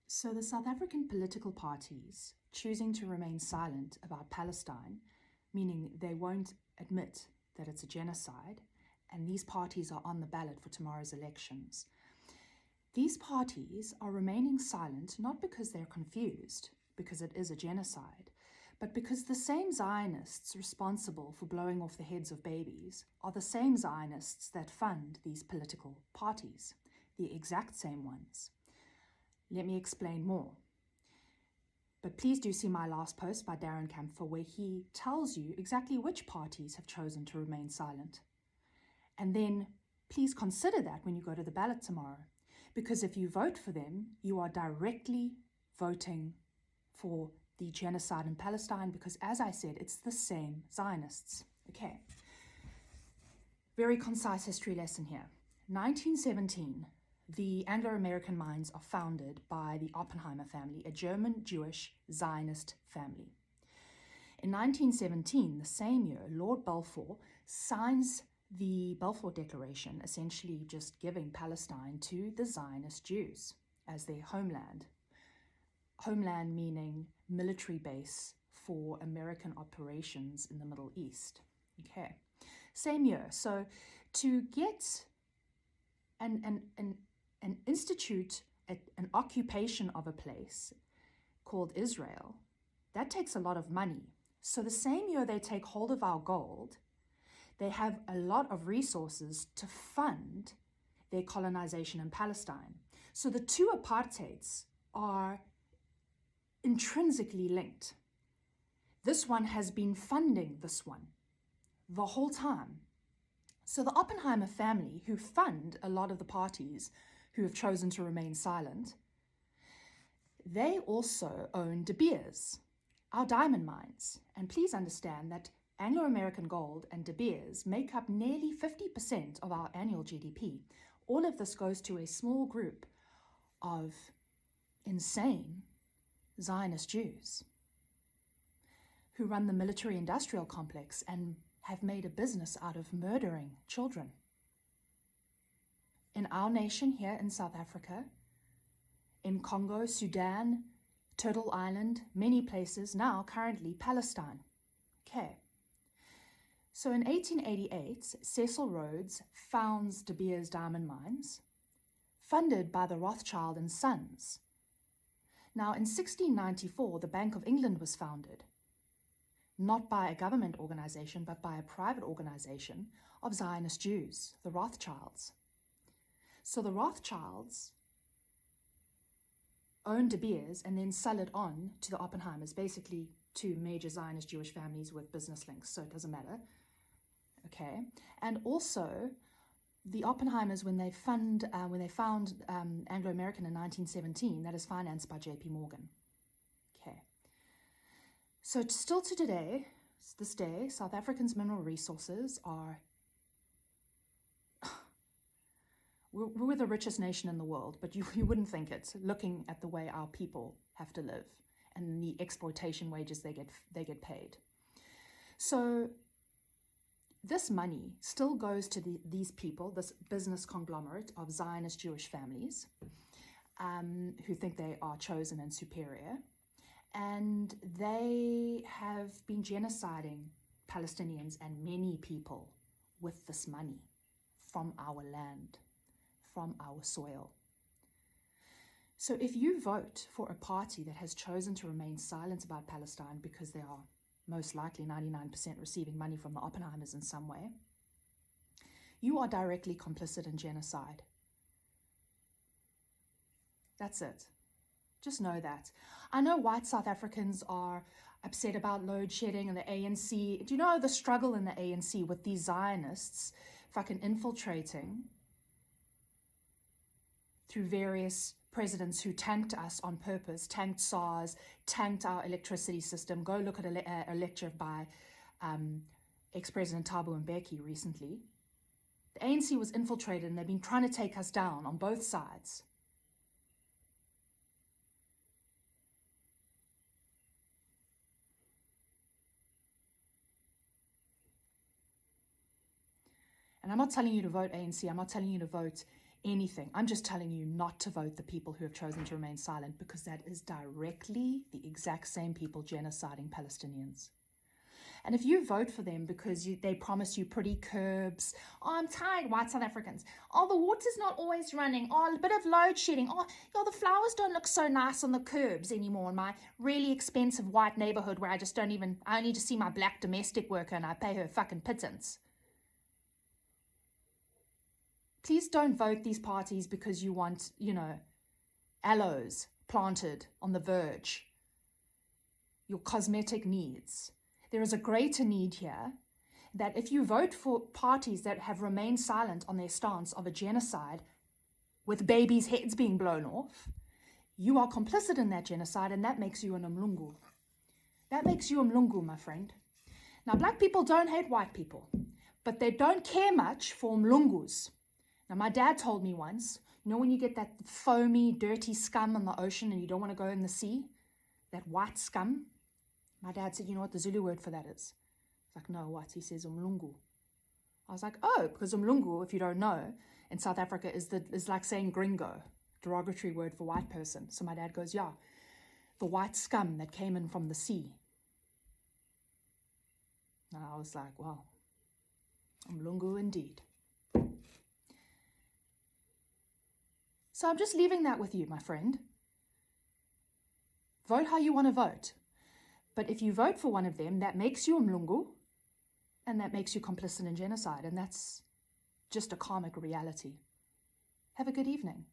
So the South African political parties choosing to remain silent about Palestine, meaning they won't admit that it's a genocide, and these parties are on the ballot for tomorrow's elections. These parties are remaining silent not because they're confused, because it is a genocide, but because the same Zionists responsible for blowing off the heads of babies are the same Zionists that fund these political parties, the exact same ones. Let me explain more. But please do see my last post by Darren Kampfer where he tells you exactly which parties have chosen to remain silent. And then please consider that when you go to the ballot tomorrow, because if you vote for them, you are directly voting for the genocide in Palestine, because as I said, it's the same Zionists. Okay. Very concise history lesson here. 1917. The Anglo-American mines are founded by the Oppenheimer family, a German Jewish Zionist family. In 1917, the same year, Lord Balfour signs the Balfour Declaration, essentially just giving Palestine to the Zionist Jews as their homeland. Homeland meaning military base for American operations in the Middle East. Okay, same year. So to get and institute an occupation of a place called Israel, that takes a lot of money. So the same year they take hold of our gold, they have a lot of resources to fund their colonization in Palestine. So the two apartheids are intrinsically linked. This one has been funding this one the whole time. So the Oppenheimer family, who fund a lot of the parties who have chosen to remain silent, they also own De Beers, our diamond mines. And please understand that Anglo-American gold and De Beers make up nearly 50% of our annual GDP. All of this goes to a small group of insane Zionist Jews who run the military-industrial complex and have made a business out of murdering children. In our nation here in South Africa, in Congo, Sudan, Turtle Island, many places, now currently Palestine. Okay. So in 1888, Cecil Rhodes founds De Beers diamond mines, funded by the Rothschild and Sons. Now in 1694, the Bank of England was founded, not by a government organization, but by a private organization of Zionist Jews, the Rothschilds. So the Rothschilds own De Beers and then sell it on to the Oppenheimers, basically two major Zionist Jewish families with business links, so it doesn't matter. Okay, and also the Oppenheimers, when they found Anglo-American in 1917, that is financed by J.P. Morgan. Okay. So still to today, this day, South Africa's mineral resources are, we're the richest nation in the world, but you wouldn't think it, looking at the way our people have to live and the exploitation wages they get paid. So this money still goes to these people, this business conglomerate of Zionist Jewish families who think they are chosen and superior. And they have been genociding Palestinians and many people with this money from our land, from our soil. So if you vote for a party that has chosen to remain silent about Palestine because they are most likely 99% receiving money from the Oppenheimers in some way, you are directly complicit in genocide. That's it. Just know that. I know white South Africans are upset about load shedding and the ANC. Do you know the struggle in the ANC with these Zionists fucking infiltrating through various presidents who tanked us on purpose, tanked SARS, tanked our electricity system? Go look at a lecture by ex-President Thabo Mbeki recently. The ANC was infiltrated and they've been trying to take us down on both sides. And I'm not telling you to vote ANC. I'm not telling you to vote anything. I'm just telling you not to vote the people who have chosen to remain silent, because that is directly the exact same people genociding Palestinians. And if you vote for them because they promise you pretty curbs, oh, I'm tired, white South Africans, oh, the water's not always running, oh, a bit of load shedding, oh, the flowers don't look so nice on the curbs anymore in my really expensive white neighborhood where I only just see my black domestic worker and I pay her fucking pittance. Please don't vote these parties because you want, aloes planted on the verge, your cosmetic needs. There is a greater need here, that if you vote for parties that have remained silent on their stance of a genocide with babies' heads being blown off, you are complicit in that genocide, and that makes you an umlungu. That makes you umlungu, my friend. Now, black people don't hate white people, but they don't care much for umlungus. Now, my dad told me once, when you get that foamy, dirty scum on the ocean and you don't want to go in the sea, that white scum, my dad said, you know what the Zulu word for that is? I was like, no, what? He says umlungu. I was like, oh, because umlungu, if you don't know, in South Africa is like saying gringo, derogatory word for white person. So my dad goes, yeah, the white scum that came in from the sea. And I was like, wow, umlungu indeed. So I'm just leaving that with you, my friend. Vote how you want to vote. But if you vote for one of them, that makes you umlungu, and that makes you complicit in genocide, and that's just a karmic reality. Have a good evening.